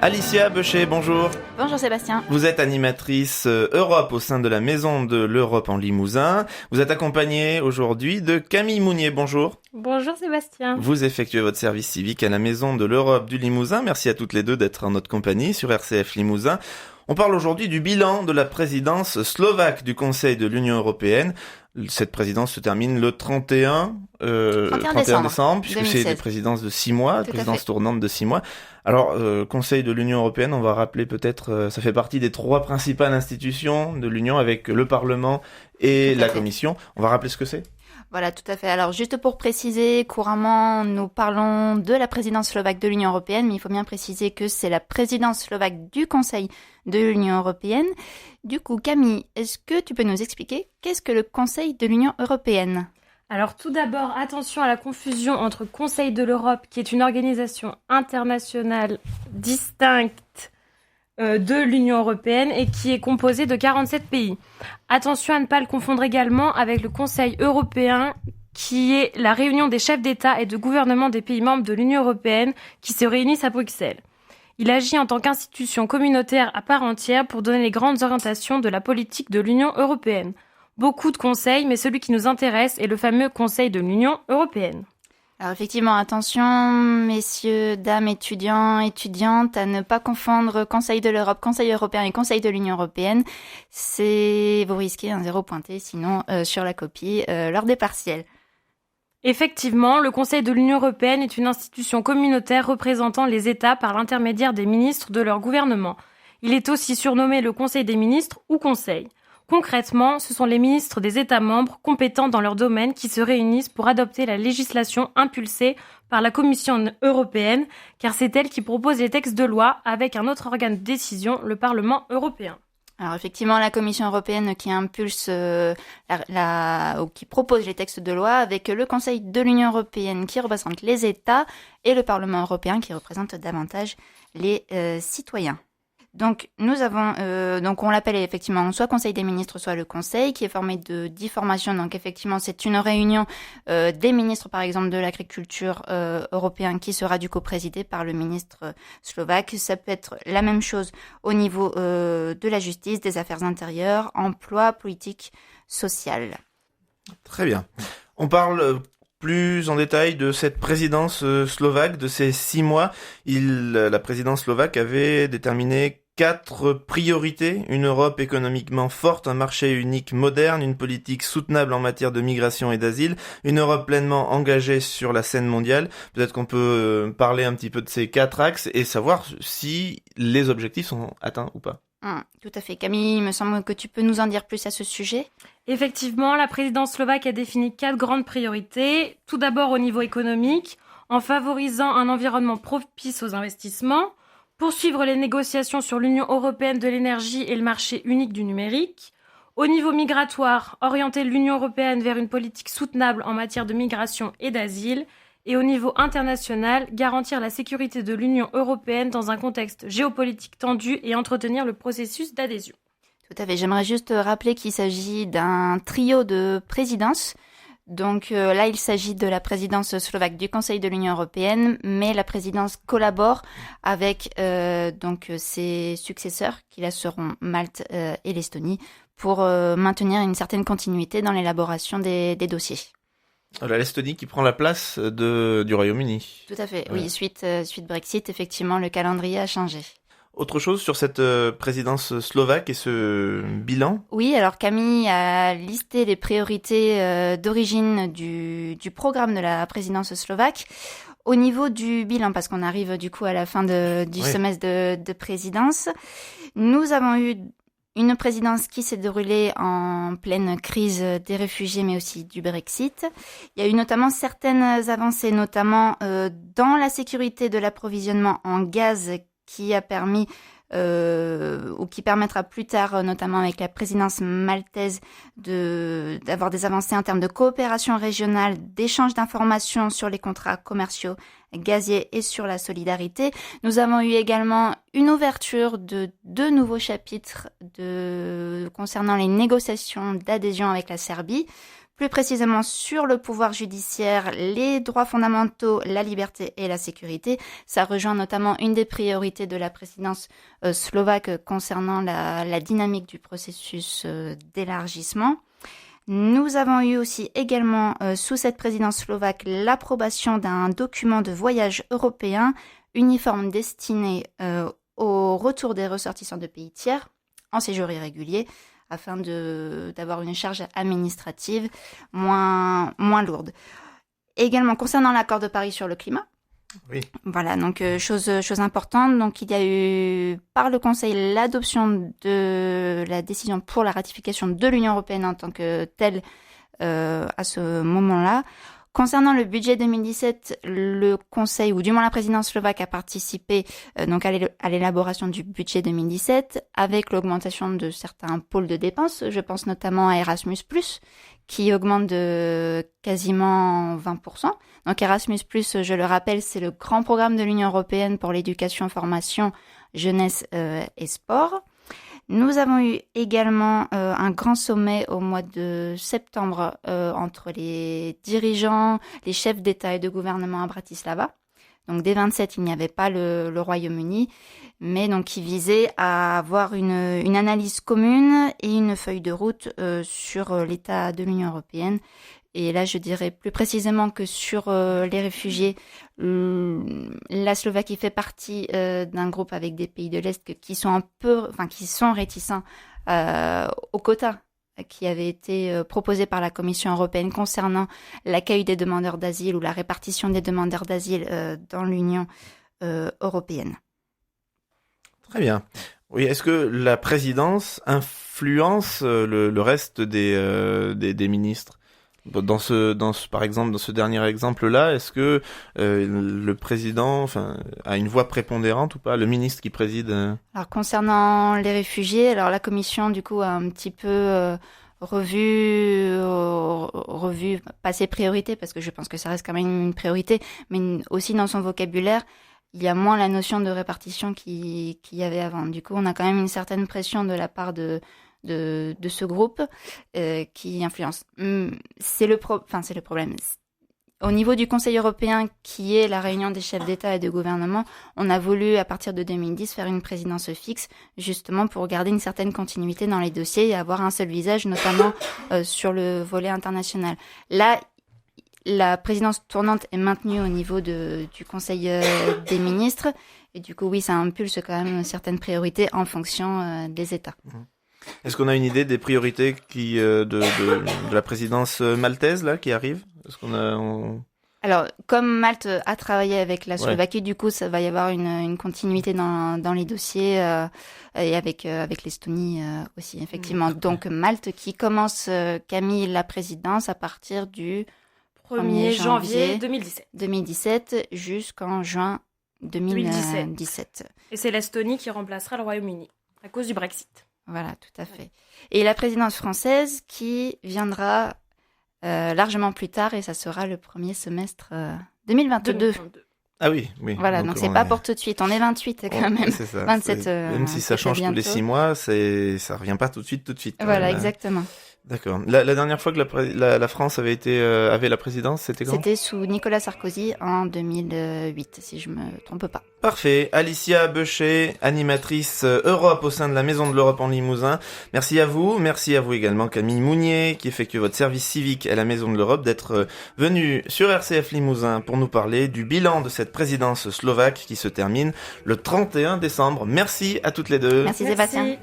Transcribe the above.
Alicia Beuchet, bonjour. Bonjour Sébastien. Vous êtes animatrice Europe au sein de la Maison de l'Europe en Limousin. Vous êtes accompagnée aujourd'hui de Camille Mounier, bonjour. Bonjour Sébastien. Vous effectuez votre service civique à la Maison de l'Europe du Limousin. Merci à toutes les deux d'être en notre compagnie sur RCF Limousin. On parle aujourd'hui du bilan de la présidence slovaque du Conseil de l'Union européenne. Cette présidence se termine le 31 décembre, puisque 2016. c'est des présidences de 6 mois, présidence tournante de 6 mois. Alors, Conseil de l'Union européenne, on va rappeler peut-être, ça fait partie des 3 principales institutions de l'Union avec le Parlement et la Commission. On va rappeler ce que c'est ? Voilà, tout à fait. Alors, juste pour préciser, couramment, nous parlons de la présidence slovaque de l'Union européenne, mais il faut bien préciser que c'est la présidence slovaque du Conseil de l'Union européenne. Du coup, Camille, est-ce que tu peux nous expliquer qu'est-ce que le Conseil de l'Union européenne ? Alors tout d'abord, attention à la confusion entre Conseil de l'Europe, qui est une organisation internationale distincte de l'Union européenne et qui est composée de 47 pays. Attention à ne pas le confondre également avec le Conseil européen, qui est la réunion des chefs d'État et de gouvernement des pays membres de l'Union européenne qui se réunissent à Bruxelles. Il agit en tant qu'institution communautaire à part entière pour donner les grandes orientations de la politique de l'Union européenne. Beaucoup de conseils, mais celui qui nous intéresse est le fameux Conseil de l'Union européenne. Alors effectivement, attention, messieurs, dames, étudiants, étudiantes, à ne pas confondre Conseil de l'Europe, Conseil européen et Conseil de l'Union européenne. Vous risquez un 0 pointé, sinon sur la copie, lors des partiels. Effectivement, le Conseil de l'Union européenne est une institution communautaire représentant les États par l'intermédiaire des ministres de leur gouvernement. Il est aussi surnommé le Conseil des ministres ou Conseil. Concrètement, ce sont les ministres des États membres compétents dans leur domaine qui se réunissent pour adopter la législation impulsée par la Commission européenne, car c'est elle qui propose les textes de loi avec un autre organe de décision, le Parlement européen. Alors effectivement, la Commission européenne qui impulse ou qui propose les textes de loi, avec le Conseil de l'Union européenne qui représente les États et le Parlement européen qui représente davantage les citoyens. Donc nous avons, on l'appelle effectivement soit Conseil des ministres, soit le Conseil, qui est formé de 10 formations. Donc effectivement, c'est une réunion des ministres, par exemple, de l'agriculture européen, qui sera du coup présidée par le ministre slovaque. Ça peut être la même chose au niveau de la justice, des affaires intérieures, emploi, politique, sociale. Très bien. On parle plus en détail de cette présidence slovaque, de ces 6 mois. La présidence slovaque avait déterminé 4 priorités: une Europe économiquement forte, un marché unique moderne, une politique soutenable en matière de migration et d'asile, une Europe pleinement engagée sur la scène mondiale. Peut-être qu'on peut parler un petit peu de ces 4 axes et savoir si les objectifs sont atteints ou pas. Tout à fait. Camille, il me semble que tu peux nous en dire plus à ce sujet. Effectivement, la présidence slovaque a défini 4 grandes priorités. Tout d'abord au niveau économique, en favorisant un environnement propice aux investissements, poursuivre les négociations sur l'Union européenne de l'énergie et le marché unique du numérique. Au niveau migratoire, orienter l'Union européenne vers une politique soutenable en matière de migration et d'asile. Et au niveau international, garantir la sécurité de l'Union européenne dans un contexte géopolitique tendu et entretenir le processus d'adhésion. Tout à fait. J'aimerais juste rappeler qu'il s'agit d'un trio de présidences. Donc là, il s'agit de la présidence slovaque du Conseil de l'Union européenne, mais la présidence collabore avec ses successeurs, qui là seront Malte et l'Estonie, pour maintenir une certaine continuité dans l'élaboration des dossiers. L'Estonie qui prend la place du Royaume-Uni. Tout à fait, ouais. Oui, suite Brexit, effectivement, le calendrier a changé. Autre chose sur cette présidence slovaque et ce bilan ? Oui, alors Camille a listé les priorités d'origine du programme de la présidence slovaque. Au niveau du bilan, parce qu'on arrive du coup à la fin du semestre de présidence, nous avons eu une présidence qui s'est déroulée en pleine crise des réfugiés, mais aussi du Brexit. Il y a eu notamment certaines avancées, notamment dans la sécurité de l'approvisionnement en gaz, qui a permis ou qui permettra plus tard, notamment avec la présidence maltaise, d'avoir des avancées en termes de coopération régionale, d'échange d'informations sur les contrats commerciaux gazier et sur la solidarité. Nous avons eu également une ouverture de 2 nouveaux chapitres concernant les négociations d'adhésion avec la Serbie. Plus précisément sur le pouvoir judiciaire, les droits fondamentaux, la liberté et la sécurité. Ça rejoint notamment une des priorités de la présidence slovaque concernant la dynamique du processus d'élargissement. Nous avons eu aussi également sous cette présidence slovaque l'approbation d'un document de voyage européen uniforme destiné au retour des ressortissants de pays tiers en séjour irrégulier, afin d'avoir une charge administrative moins lourde. Également, concernant l'accord de Paris sur le climat, oui. Voilà, donc chose importante. Donc, il y a eu par le Conseil l'adoption de la décision pour la ratification de l'Union européenne en tant que telle à ce moment-là. Concernant le budget 2017, le Conseil, ou du moins la présidence slovaque, a participé donc à l'élaboration du budget 2017 avec l'augmentation de certains pôles de dépenses. Je pense notamment à Erasmus+, qui augmente de quasiment 20%. Donc Erasmus+, je le rappelle, c'est le grand programme de l'Union européenne pour l'éducation, formation, jeunesse et sport. Nous avons eu également un grand sommet au mois de septembre entre les dirigeants, les chefs d'État et de gouvernement à Bratislava. Donc des 27, il n'y avait pas le Royaume-Uni, mais donc qui visait à avoir une analyse commune et une feuille de route sur l'état de l'Union européenne. Et là, je dirais plus précisément que sur les réfugiés, la Slovaquie fait partie d'un groupe avec des pays de l'Est qui sont réticents aux quotas qui avaient été proposés par la Commission européenne concernant l'accueil des demandeurs d'asile ou la répartition des demandeurs d'asile dans l'Union européenne. Très bien. Oui, est-ce que la présidence influence le reste des ministres ? Par exemple, dans ce dernier exemple-là, est-ce que le président, a une voix prépondérante ou pas, le ministre qui préside Alors, concernant les réfugiés, alors la Commission, du coup, a un petit peu revu pas ses priorités, parce que je pense que ça reste quand même une priorité, mais aussi dans son vocabulaire, il y a moins la notion de répartition qu'il y avait avant. Du coup, on a quand même une certaine pression de la part de ce groupe qui influence. C'est le problème. Au niveau du Conseil européen, qui est la réunion des chefs d'État et de gouvernement, on a voulu, à partir de 2010, faire une présidence fixe, justement pour garder une certaine continuité dans les dossiers et avoir un seul visage, notamment sur le volet international. Là, la présidence tournante est maintenue au niveau du Conseil des ministres, et du coup, oui, ça impulse quand même certaines priorités en fonction des États. Est-ce qu'on a une idée des priorités de la présidence maltaise là qui arrive ? Est-ce Alors, comme Malte a travaillé avec la Slovaquie, du coup, ça va y avoir une continuité dans les dossiers et avec l'Estonie aussi, effectivement. Donc, Malte qui commence, Camille, la présidence à partir du 1er janvier 2017 jusqu'en juin 2017. Et c'est l'Estonie qui remplacera le Royaume-Uni à cause du Brexit. Voilà, tout à fait. Et la présidence française qui viendra largement plus tard, et ça sera le premier semestre 2022. Ah oui. Voilà, donc c'est pas pour tout de suite. On est 28 quand même. C'est ça. 27. Même si ça change tous les 6 mois, ça revient pas tout de suite. Voilà, exactement. D'accord. La dernière fois que la France avait la présidence, c'était quand ? C'était sous Nicolas Sarkozy en 2008, si je me trompe pas. Parfait. Alicia Beuchet, animatrice Europe au sein de la Maison de l'Europe en Limousin. Merci à vous. Merci à vous également, Camille Mounier, qui effectue votre service civique à la Maison de l'Europe, d'être venue sur RCF Limousin pour nous parler du bilan de cette présidence slovaque qui se termine le 31 décembre. Merci à toutes les deux. Merci. Sébastien.